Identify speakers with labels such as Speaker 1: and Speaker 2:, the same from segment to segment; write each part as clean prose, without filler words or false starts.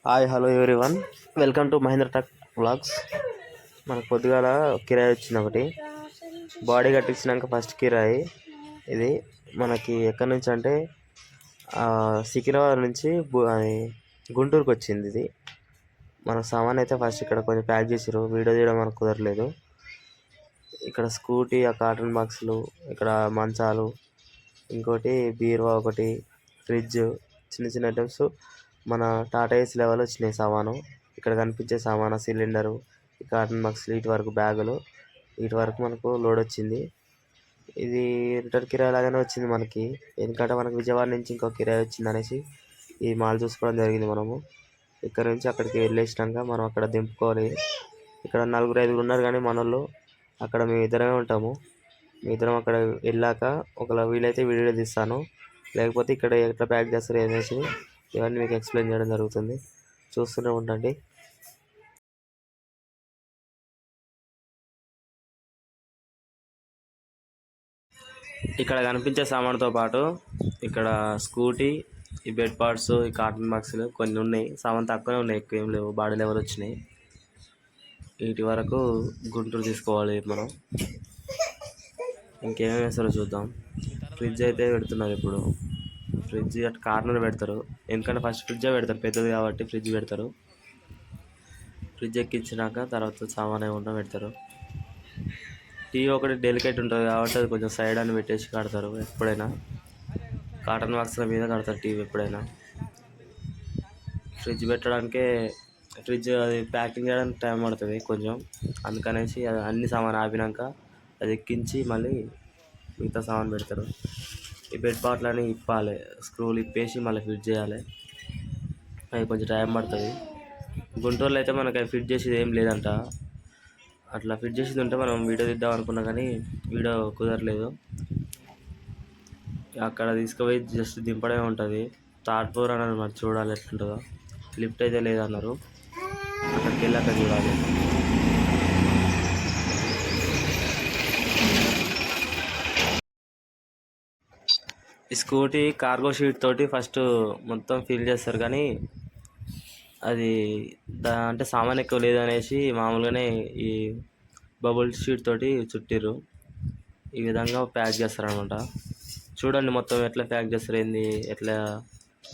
Speaker 1: Hi hello everyone, welcome to Mahendra truck vlogs. మనకు పొద్దుగాల కిరాయి వచ్చింది ఒకటి. బాడీ కట్టించినాక ఫస్ట్ కిరాయి ఇది. మనకి ఎక్కడి నుంచి అంటే సికింద్రాబాద్ నుంచి గుంటూరుకు వచ్చింది ఇది. మన సామాన్ అయితే ఫస్ట్ ఇక్కడ కొంచెం ప్యాక్ చేసారు, వీడియో తీయడం మనకు కుదరలేదు. ఇక్కడ స్కూటీ, ఆ కాటన్ బాక్సులు, ఇక్కడ మంచాలు, ఇంకోటి బీరువా, ఒకటి ఫ్రిడ్జ్, చిన్న చిన్న ఐటమ్స్ మన టాటా ఏస్ లెవెల్ వచ్చినాయి సామాను. ఇక్కడ కనిపించే సామాను సిలిండరు, కాటన్ బాక్స్లు, వీటి వరకు బ్యాగులు, వీటి వరకు మనకు లోడ్ వచ్చింది. ఇది రిటర్న్ కిరాయి లాగానే వచ్చింది మనకి, ఎందుకంటే మనకు విజయవాడ నుంచి ఇంకో కిరాయి వచ్చింది అనేసి ఈ మాల్ చూసుకోవడం జరిగింది. మనము ఇక్కడ నుంచి అక్కడికి వెళ్ళేసినాక మనం అక్కడ దింపుకోవాలి. ఇక్కడ 4-5 ఉన్నారు, కానీ మన వాళ్ళు అక్కడ మేము ఇద్దరమే ఉంటాము. మీ ఇద్దరం అక్కడ వెళ్ళాక ఒకవేళ వీలైతే వీడియో తీస్తాను, లేకపోతే ఇక్కడ ఎట్లా ప్యాక్ చేస్తారు అనేసి ఇవన్నీ మీకు ఎక్స్ప్లెయిన్ చేయడం జరుగుతుంది. చూస్తూనే ఉండండి. ఇక్కడ కనిపించే సామాన్తో పాటు ఇక్కడ స్కూటీ, ఈ బెడ్ పార్ట్స్, ఈ కాటన్ బాక్సులు కొన్ని ఉన్నాయి. సామాన్ తక్కువనే ఉన్నాయి, ఎక్కువ ఏం లేవు. బాడీ లెవెల్ వచ్చినాయి. వీటి వరకు గుంటూరు తీసుకోవాలి మనం. ఇంకేమేమి వేస్తారో చూద్దాం. ఫ్రిడ్జ్ అయితే పెడుతున్నారు ఇప్పుడు. ఫ్రిడ్జ్ అటు కార్నర్ పెడతారు, ఎందుకంటే ఫస్ట్ ఫ్రిడ్జే పెడతారు, పెద్దది కాబట్టి ఫ్రిడ్జ్ పెడతారు. ఫ్రిడ్జ్ ఎక్కించినాక తర్వాత సామాన్ ఏమన్నా పెడతారు. టీవీ ఒకటి డెలికేట్ ఉంటుంది కాబట్టి అది కొంచెం సైడ్ అని పెట్టేసి కడతారు. ఎప్పుడైనా కాటన్ బాక్స్ల మీద కడతారు టీవీ ఎప్పుడైనా. ఫ్రిడ్జ్ పెట్టడానికే, ఫ్రిడ్జ్ అది ప్యాకింగ్ చేయడానికి టైం పడుతుంది కొంచెం, అందుకనేసి అది అన్ని సామాన్ ఆపినాక అది ఎక్కించి మళ్ళీ మిగతా సామాన్ పెడతారు. ఈ బెడ్ పార్ట్లని ఇప్పాలి, స్క్రూలు ఇప్పేసి మళ్ళీ ఫిట్ చేయాలి. అది కొంచెం టైం పడుతుంది. గుంటూరులో అయితే మనకి అది ఫిట్ చేసేది ఏం లేదంట. అట్లా ఫిట్ చేసేది ఉంటే మనం వీడియో తీద్దాం అనుకున్నా, కానీ వీడియో కుదరలేదు. అక్కడ తీసుకుపోయి జస్ట్ దింపడమే ఉంటుంది. థర్డ్ ఫ్లోర్ అన్నారు, మరి చూడాలి ఎట్లుంటుందో. లిఫ్ట్ అయితే లేదన్నారు, అక్కడికి వెళ్ళాక చూడాలి. ఈ స్కూటీ కార్గో షీట్ తోటి ఫస్ట్ మొత్తం ఫిల్ చేస్తారు, కానీ అది అంటే సామాన్ ఎక్కువ లేదనేసి మామూలుగానే ఈ బబుల్ షీట్ తోటి చుట్టిర్రు. ఈ విధంగా ప్యాక్ చేస్తారనమాట. చూడండి మొత్తం ఎట్లా ప్యాక్ చేస్తారు, ఏంది, ఎట్లా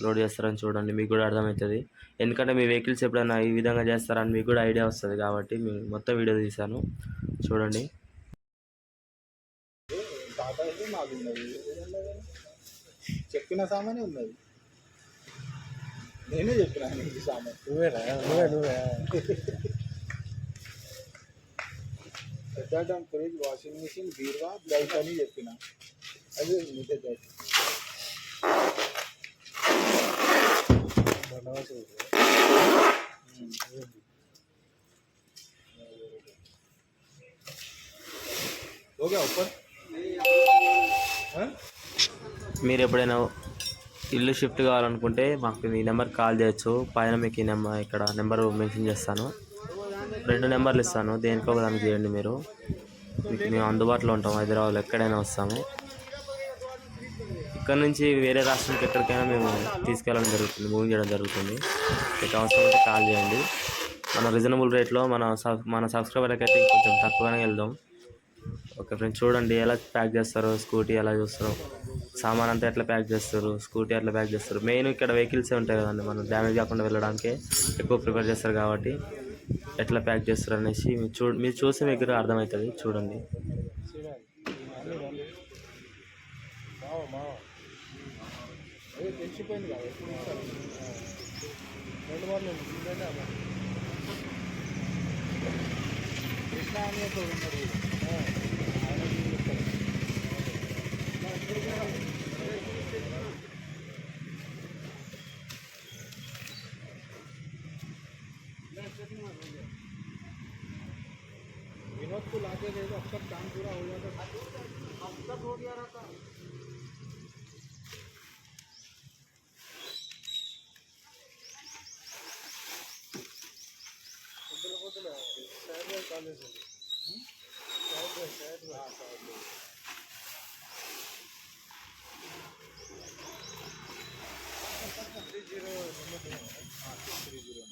Speaker 1: లోడ్ చేస్తారని చూడండి, మీకు కూడా అర్థమవుతుంది. ఎందుకంటే మీ వెహికల్స్ ఎప్పుడైనా ఈ విధంగా చేస్తారని మీకు కూడా ఐడియా వస్తుంది, కాబట్టి మేము మొత్తం వీడియో తీశాను, చూడండి.
Speaker 2: చెప్పిన సామానే ఉన్నది, నేనే చెప్పిన నీకు సామాన్. నువ్వే పెద్ద ఫ్రిడ్జ్, వాషింగ్ మిషన్, బీరువా, బ్లౌజ్ అని చెప్పిన. అది నీకే చెప్పి ఓకే.
Speaker 1: మీరు ఎప్పుడైనా ఇల్లు షిఫ్ట్ కావాలనుకుంటే మాకు ఈ నెంబర్కి కాల్ చేయొచ్చు. పైన మీకు ఈ నెంబర్, ఇక్కడ నెంబర్ మెన్షన్ చేస్తాను. 2 నెంబర్లు ఇస్తాను, దేనికో ఒకదానికి చేయండి. మీకు మేము అందుబాటులో ఉంటాము. హైదరాబాద్లో ఎక్కడైనా వస్తాము. ఇక్కడ నుంచి వేరే రాష్ట్రానికి ఎక్కడికైనా మేము తీసుకెళ్ళడం జరుగుతుంది, మూవ్ చేయడం జరుగుతుంది. మీకు అవసరం అయితే కాల్ చేయండి. మన రీజనబుల్ రేట్లో మన సబ్స్క్రైబర్లకి అయితే కొంచెం తక్కువగానే వెళ్దాం. ఓకే ఫ్రెండ్స్, చూడండి ఎలా ప్యాక్ చేస్తారు. స్కూటీ ఎలా చూస్తారు, సామాన్ అంతా ఎట్లా ప్యాక్ చేస్తారు, స్కూటీ ఎట్లా ప్యాక్ చేస్తారు. మెయిన్ ఇక్కడ వెహికల్సే ఉంటాయి కదండి, మనం డ్యామేజ్ కాకుండా వెళ్ళడానికి ఎక్కువ ప్రిఫర్ చేస్తారు, కాబట్టి ఎట్లా ప్యాక్ చేస్తారు అనేసి మీరు చూస్తే మీకు అర్థమవుతుంది. చూడండి.
Speaker 2: తెలిసిపోయింది కదా, కృష్ణ అని विनोद को लाके दे दो, अब तक काम पूरा हो जाता, अब तक हो गया रहता। कॉलेज है, 30 नंबर 30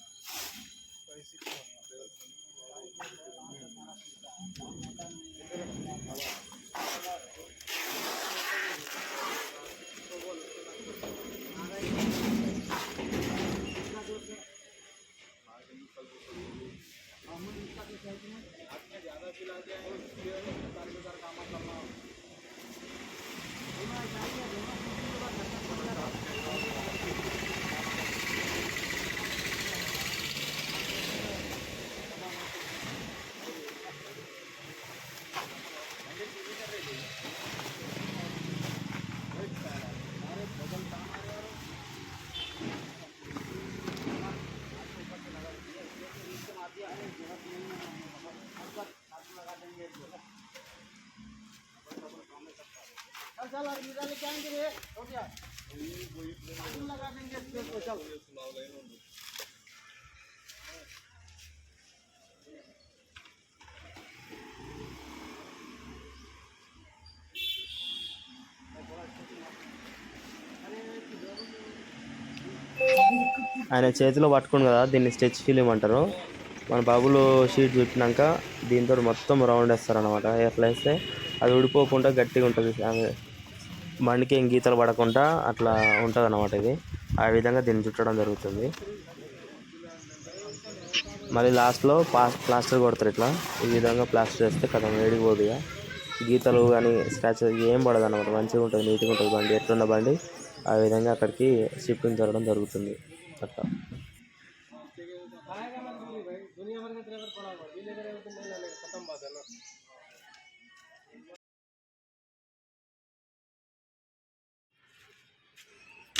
Speaker 1: ఆయన చేతిలో పట్టుకుని కదా, దీన్ని స్టెచ్ ఫిలిం అంటారు. మన బబుల్ షీట్ చుట్టినాక దీంతో మొత్తం రౌండ్ వేస్తారనమాట. ఎట్లా వేస్తే అది ఊడిపోకుండా గట్టిగా ఉంటుంది, బండికి ఏం గీతలు పడకుండా అట్లా ఉంటుంది అన్నమాట. ఇది ఆ విధంగా దీన్ని చుట్టడం జరుగుతుంది. మళ్ళీ లాస్ట్లో ప్లాస్టర్ కొడతారు. ఇట్లా ఈ విధంగా ప్లాస్టర్ వేస్తే కదా వేడిపోదు, ఇక గీతలు కానీ స్క్రాచెస్ ఏం పడదు అనమాట. మంచిగా ఉంటుంది, నీట్గా ఉంటుంది బండి. ఎట్లున్న బండి ఆ విధంగా అక్కడికి షిప్పింగ్ జరగడం జరుగుతుంది. అట్లా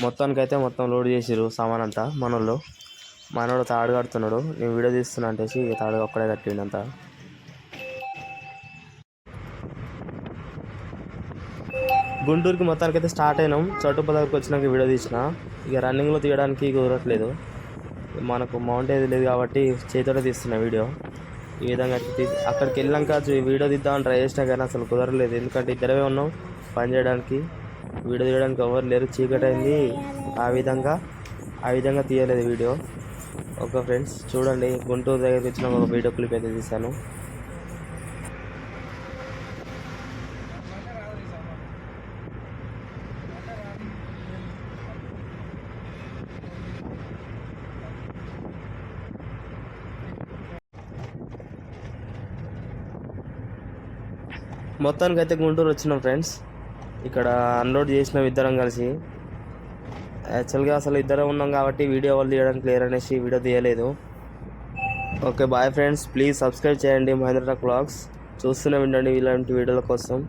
Speaker 1: మొత్తానికైతే మొత్తం లోడ్ చేసిరు సామాన్ అంతా. మనోడు తాడు కడుతున్నాడు. నేను వీడియో తీస్తున్నా అంటేసి తాడు ఒక్కడే కట్టిండు అంతా. గుంటూరుకి మొత్తానికైతే స్టార్ట్ అయినాం. చట్టుప దగ్గరికి వచ్చినాక వీడియో తీసిన. ఇక రన్నింగ్లో తీయడానికి కుదరట్లేదు, మనకు మౌంట్ ఏది లేదు కాబట్టి చేతితో తీస్తున్నా వీడియో. ఈ విధంగా అక్కడికి వెళ్ళాక వీడియో తీద్దామని ట్రై చేసినా కానీ అసలు కుదరలేదు. ఎందుకంటే ఇద్దరమే ఉన్నాం పని చేయడానికి, వీడియో తీయడానికి ఎవరు లేరు, చీకటి అయింది. ఆ విధంగా తీయలేదు వీడియో. ఓకే ఫ్రెండ్స్, చూడండి గుంటూరు దగ్గరికి వచ్చిన ఒక వీడియో క్లిప్ అయితే తీశాను. మొత్తానికైతే గుంటూరు వచ్చినాం ఫ్రెండ్స్. ఇక్కడ అన్లోడ్ చేసినాం ఇద్దరం కలిసి. యాక్చువల్గా అసలు ఇద్దరం ఉన్నాం కాబట్టి వీడియో వాళ్ళు తీయడానికి క్లియర్ అనేసి వీడియో తీయలేదు. Okay bye friends, please subscribe చేయండి మహేంద్ర ట్రక్ వ్లాగ్స్. చూస్తూనే ఉండండి ఇలాంటి వీడియోల కోసం.